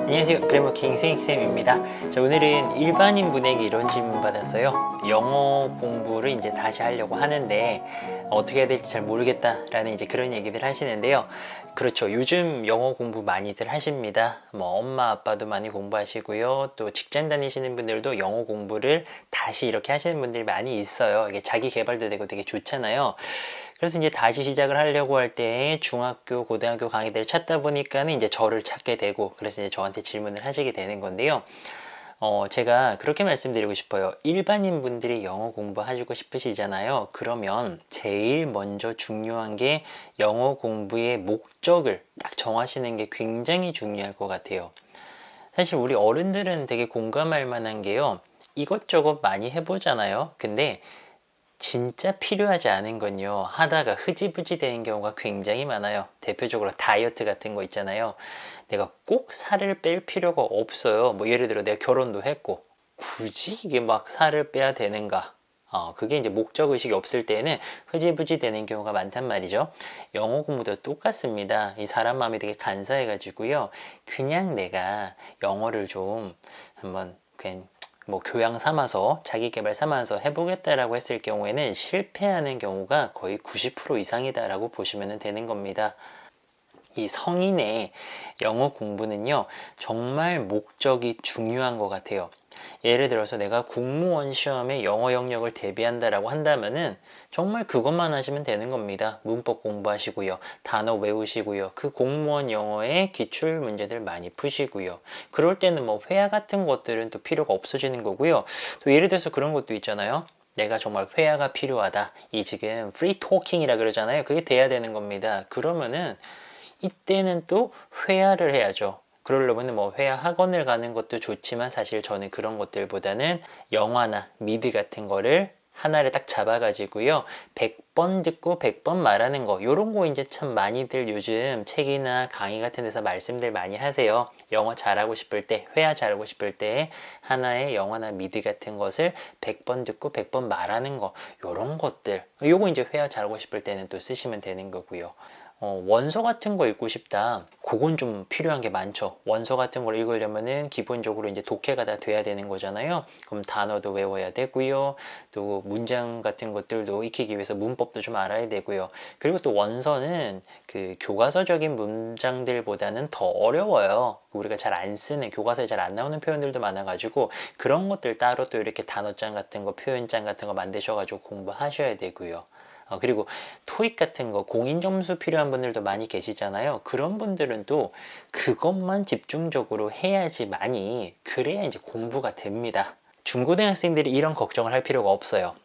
안녕하세요, 그래머킹 승익쌤입니다. 자, 오늘은 일반인 분에게 이런 질문 받았어요. 영어 공부를 이제 다시 하려고 하는데 어떻게 해야 될지 잘 모르겠다라는 이제 그런 얘기들 하시는데요. 그렇죠, 요즘 영어 공부 많이들 하십니다. 뭐 엄마 아빠도 많이 공부하시고요, 또 직장 다니시는 분들도 영어 공부를 다시 이렇게 하시는 분들이 많이 있어요. 이게 자기 개발도 되고 되게 좋잖아요. 그래서 이제 다시 시작을 하려고 할 때 중학교, 고등학교 강의들을 찾다 보니까는 이제 저를 찾게 되고, 그래서 이제 저한테 질문을 하시게 되는 건데요. 제가 그렇게 말씀드리고 싶어요. 일반인 분들이 영어 공부하시고 싶으시잖아요. 그러면 제일 먼저 중요한 게 영어 공부의 목적을 딱 정하시는 게 굉장히 중요할 것 같아요. 사실 우리 어른들은 되게 공감할 만한 게요, 이것저것 많이 해보잖아요. 근데 진짜 필요하지 않은 건요, 하다가 흐지부지 되는 경우가 굉장히 많아요. 대표적으로 다이어트 같은 거 있잖아요. 내가 꼭 살을 뺄 필요가 없어요. 뭐 예를 들어 내가 결혼도 했고 굳이 이게 막 살을 빼야 되는가, 그게 이제 목적의식이 없을 때는 흐지부지 되는 경우가 많단 말이죠. 영어 공부도 똑같습니다. 이 사람 마음이 되게 간사해 가지고요, 그냥 내가 영어를 좀 한번 그냥 뭐 교양 삼아서, 자기 개발 삼아서 해보겠다라고 했을 경우에는 실패하는 경우가 거의 90% 이상이다라고 보시면 되는 겁니다. 이 성인의 영어 공부는요, 정말 목적이 중요한 것 같아요. 예를 들어서 내가 공무원 시험에 영어 영역을 대비한다라고 한다면은 정말 그것만 하시면 되는 겁니다. 문법 공부하시고요, 단어 외우시고요, 그 공무원 영어의 기출 문제들 많이 푸시고요. 그럴 때는 뭐 회화 같은 것들은 또 필요가 없어지는 거고요. 또 예를 들어서 그런 것도 있잖아요. 내가 정말 회화가 필요하다, 이 지금 프리 토킹이라 그러잖아요. 그게 돼야 되는 겁니다. 그러면은 이때는 또 회화를 해야죠. 그러려면 뭐 회화 학원을 가는 것도 좋지만, 사실 저는 그런 것들보다는 영화나 미드 같은 거를 하나를 딱 잡아가지고요, 100번 듣고 100번 말하는 거, 요런 거 이제 참 많이들 요즘 책이나 강의 같은 데서 말씀들 많이 하세요. 영어 잘하고 싶을 때, 회화 잘하고 싶을 때 하나의 영화나 미드 같은 것을 100번 듣고 100번 말하는 거, 요런 것들, 요거 이제 회화 잘하고 싶을 때는 또 쓰시면 되는 거고요. 원서 같은 거 읽고 싶다, 그건 좀 필요한 게 많죠. 원서 같은 걸 읽으려면은 기본적으로 이제 독해가 다 돼야 되는 거잖아요. 그럼 단어도 외워야 되고요, 또 문장 같은 것들도 익히기 위해서 문법도 좀 알아야 되고요. 그리고 또 원서는 그 교과서적인 문장들보다는 더 어려워요. 우리가 잘 안 쓰는, 교과서에 잘 안 나오는 표현들도 많아가지고 그런 것들 따로 또 이렇게 단어장 같은 거, 표현장 같은 거 만드셔가지고 공부하셔야 되고요. 그리고 토익 같은 거 공인 점수 필요한 분들도 많이 계시잖아요. 그런 분들은 또 그것만 집중적으로 해야지만이, 그래야 이제 공부가 됩니다. 중고등학생들이 이런 걱정을 할 필요가 없어요.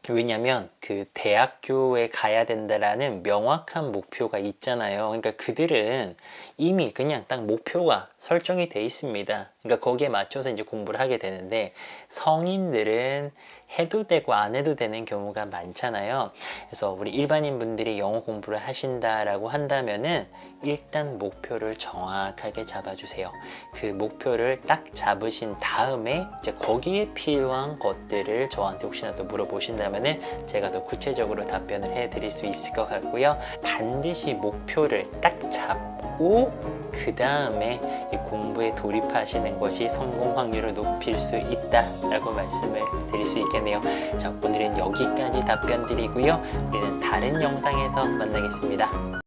왜냐면 그 대학교에 가야 된다라는 명확한 목표가 있잖아요. 그러니까 그들은 이미 그냥 딱 목표가 설정이 돼 있습니다. 그러니까 거기에 맞춰서 이제 공부를 하게 되는데, 성인들은 해도 되고 안 해도 되는 경우가 많잖아요. 그래서 우리 일반인 분들이 영어 공부를 하신다라고 한다면은 일단 목표를 정확하게 잡아주세요. 그 목표를 딱 잡으신 다음에 이제 거기에 필요한 것들을 저한테 혹시나 또 물어보신다면은 제가 더 구체적으로 답변을 해드릴 수 있을 것 같고요. 반드시 목표를 딱 잡고 그 다음에 이 공부에 돌입하시는 것이 성공 확률을 높일 수 있다라고 말씀을 드릴 수 있겠네요. 자, 오늘은 여기까지 답변 드리고요. 우리는 다른 영상에서 만나겠습니다.